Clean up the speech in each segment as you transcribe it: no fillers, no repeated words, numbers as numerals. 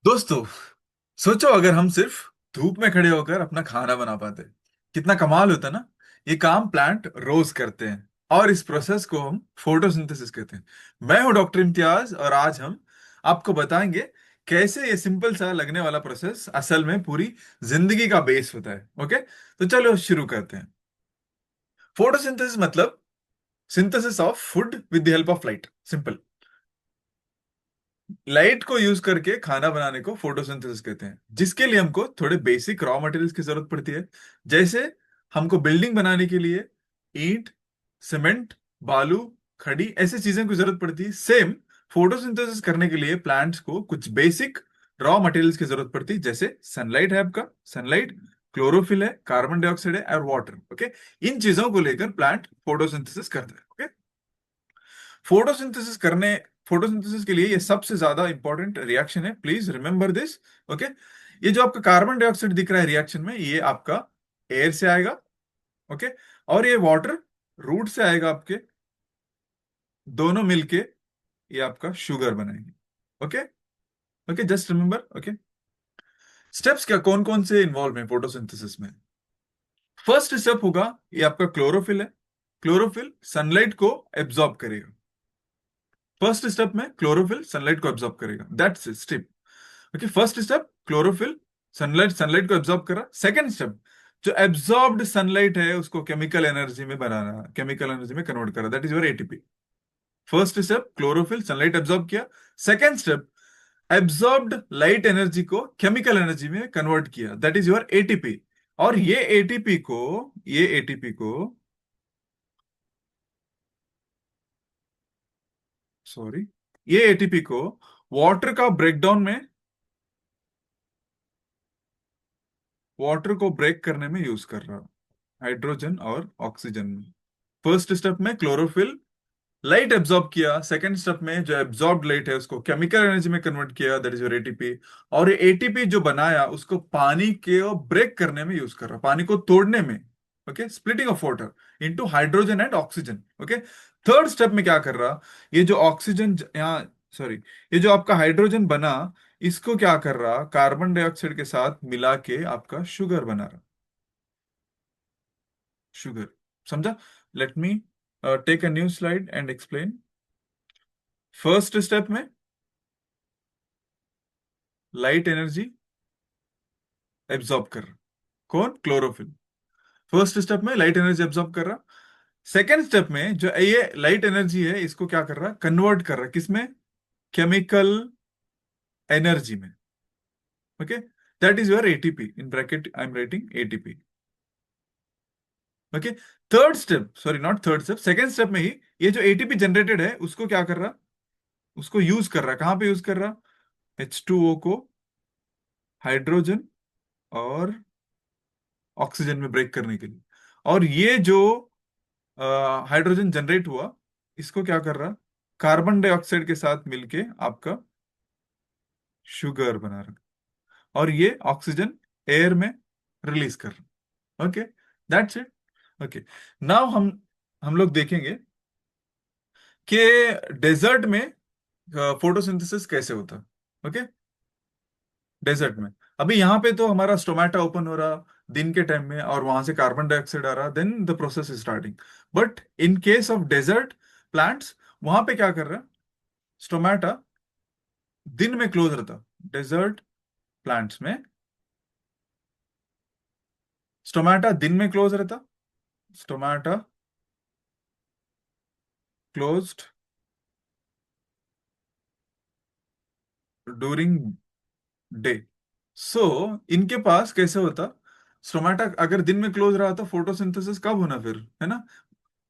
दोस्तों, सोचो अगर हम सिर्फ धूप में खड़े होकर अपना खाना बना पाते, कितना कमाल होता ना। ये काम प्लांट रोज करते हैं और इस प्रोसेस को हम फोटोसिंथेसिस कहते हैं। मैं हूं डॉक्टर इम्तियाज और आज हम आपको बताएंगे कैसे ये सिंपल सा लगने वाला प्रोसेस असल में पूरी जिंदगी का बेस होता है। ओके, तो चलो शुरू करते हैं। फोटोसिंथेसिस मतलब synthesis of food with the help of light. Simple. Light को यूज करके खाना बनाने को फोटोसिंथेसिस कहते हैं, जिसके लिए हमको थोड़े बेसिक रॉ मटेरियल्स की जरूरत पड़ती है। जैसे हमको बिल्डिंग बनाने के लिए ईंट, सीमेंट, बालू, खड़ी ऐसी चीजें की जरूरत पड़ती है। सेम फोटोसिंथेसिस करने के लिए प्लांट्स को कुछ बेसिक रॉ मटेरियल्स की जरूरत पड़ती है। जैसे सनलाइट है, आपका सनलाइट, क्लोरोफिल है, कार्बन डाइऑक्साइड है और वाटर। ओके, इन चीजों को लेकर प्लांट फोटोसिंथेसिस करता है। ओके, फोटोसिंथेसिस करने फोटोसिंथेसिस के लिए ये सबसे ज्यादा इंपॉर्टेंट रिएक्शन है, प्लीज रिमेंबर दिस। ओके, ये जो आपका कार्बन डाइऑक्साइड दिख रहा है रिएक्शन में, ये आपका एयर से आएगा। ओके, और ये वाटर रूट से आएगा आपके। दोनों मिलके ये आपका शुगर बनाएंगे। Okay. Okay, just remember. Okay, steps क्या कौन कौन से इन्वॉल्व हैं फोटोसिंथेसिस में। फर्स्ट स्टेप होगा, ये आपका क्लोरोफिल है। क्लोरोफिल सनलाइट को एब्जॉर्ब करेगा। फर्स्ट स्टेप में क्लोरोफिल सनलाइट को एब्जॉर्ब करेगा, that's step. Okay, first step chlorophyll sunlight sunlight को एब्जॉर्ब करा। सेकंड स्टेप, जो एब्जॉर्ब्ड सनलाइट है उसको केमिकल एनर्जी में बनाना, केमिकल एनर्जी में कन्वर्ट करा, that is your ATP. First step chlorophyll sunlight absorb किया। Second step, absorbed light energy को केमिकल एनर्जी में कन्वर्ट किया, दैट इज योर एटीपी। और ये एटीपी को सॉरी, ये एटीपी को वाटर का ब्रेकडाउन में, वाटर को ब्रेक करने में यूज कर रहा हूं, हाइड्रोजन और ऑक्सीजन में। फर्स्ट स्टेप में क्लोरोफिल लाइट एब्जॉर्ब किया। सेकंड स्टेप में जो एब्जॉर्ब लाइट है उसको केमिकल एनर्जी में कन्वर्ट किया, दैट इज योर एटीपी। और ये एटीपी जो बनाया उसको पानी के ब्रेक करने में यूज कर रहा, पानी को तोड़ने में। Okay, splitting of water into hydrogen and oxygen. Okay, third step में क्या कर रहा, ये जो ऑक्सीजन यहाँ सॉरी, ये जो आपका हाइड्रोजन बना, इसको क्या कर रहा, कार्बन डाइऑक्साइड के साथ मिला के आपका शुगर बना रहा। शुगर, समझा? Let me take a new slide and explain. First step में लाइट एनर्जी एब्जॉर्ब कर रहा, कौन, क्लोरोफिल। फर्स्ट स्टेप में लाइट एनर्जी एब्जॉर्ब कर रहा। सेकेंड स्टेप में जो ये लाइट एनर्जी है इसको क्या कर रहा, कन्वर्ट कर रहा, किसमें, केमिकल एनर्जी में। Okay, that is your ATP, in bracket I am writing ATP. Okay, third step, sorry not third step, second step में ही ये जो एटीपी जनरेटेड है उसको क्या कर रहा, उसको यूज कर रहा, कहां पे यूज कर रहा, H2O को हाइड्रोजन और ऑक्सीजन में ब्रेक करने के लिए। और ये जो हाइड्रोजन जनरेट हुआ, इसको क्या कर रहा, कार्बन डाइऑक्साइड के साथ मिलके आपका शुगर बना रहा, और ये ऑक्सीजन एयर में रिलीज कर रहा। Okay, that's it. Okay, now हम लोग देखेंगे कि डेजर्ट में फोटोसिंथेसिस कैसे होता है। ओके, डेजर्ट में अभी यहाँ पे तो हमारा स्टोमेटा ओपन हो रहा दिन के टाइम में, और वहां से कार्बन डाइऑक्साइड आ रहा, then the process is starting. But in case of desert plants, वहां पे क्या कर रहा, स्टोमेटा दिन में क्लोज रहता। डेजर्ट प्लांट्स में स्टोमेटा दिन में क्लोज रहता। Stomata closed during day. So इनके पास कैसे होता, स्टोमेटा अगर दिन में क्लोज रहा तो फोटोसिंथेसिस कब होना फिर, है ना?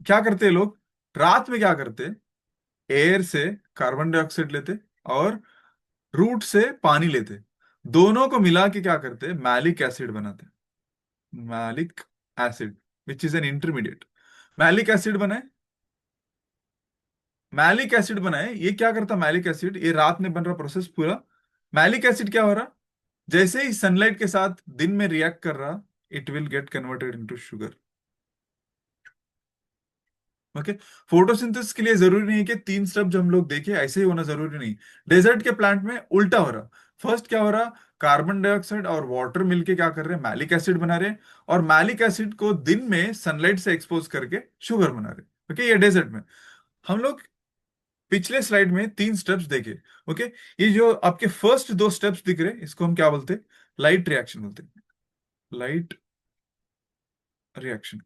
क्या करते हैं लोग, रात में क्या करते, एयर से कार्बन डाइऑक्साइड लेते और रूट से पानी लेते, दोनों को मिला के क्या करते, मैलिक एसिड बनाते। Malic acid, which is an intermediate. Malic acid बनाए, मैलिक एसिड बनाए, ये क्या करता मैलिक एसिड, ये रात में बन रहा प्रोसेस पूरा। मैलिक एसिड क्या हो रहा, जैसे ही सनलाइट के साथ दिन में रिएक्ट कर रहा, it will get converted into sugar. Okay. Photosynthesis के लिए जरूरी नहीं है कि 3 स्टेप जो हम लोग देखे ऐसे ही होना जरूरी नहीं। डेजर्ट के प्लांट में उल्टा हो रहा। फर्स्ट क्या हो रहा, कार्बन डाइऑक्साइड और वाटर मिलके क्या कर रहे हैं, मैलिक एसिड बना रहे हैं, और मैलिक एसिड को दिन में सनलाइट से एक्सपोज करके शुगर बना रहे हैं। ओके, ये डेजर्ट में। हम लोग पिछले स्लाइड में 3 स्टेप्स देखे। ओके, ये जो आपके फर्स्ट 2 स्टेप्स दिख रहे हैं इसको हम क्या बोलते हैं, लाइट रिएक्शन बोलते हैं। Light reaction,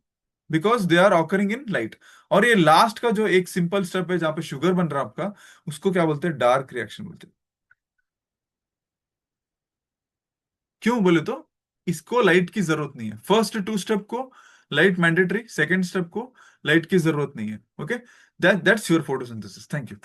because they are occurring in light. और ये लास्ट का जो एक सिंपल स्टेप है जहां पे शुगर बन रहा है आपका, उसको क्या बोलते हैं, डार्क रिएक्शन बोलते हैं। क्यों बोले तो इसको लाइट की जरूरत नहीं है। फर्स्ट 2 स्टेप को लाइट मैंडेटरी, सेकंड स्टेप को लाइट की जरूरत नहीं है। Okay, that's your photosynthesis. Thank you.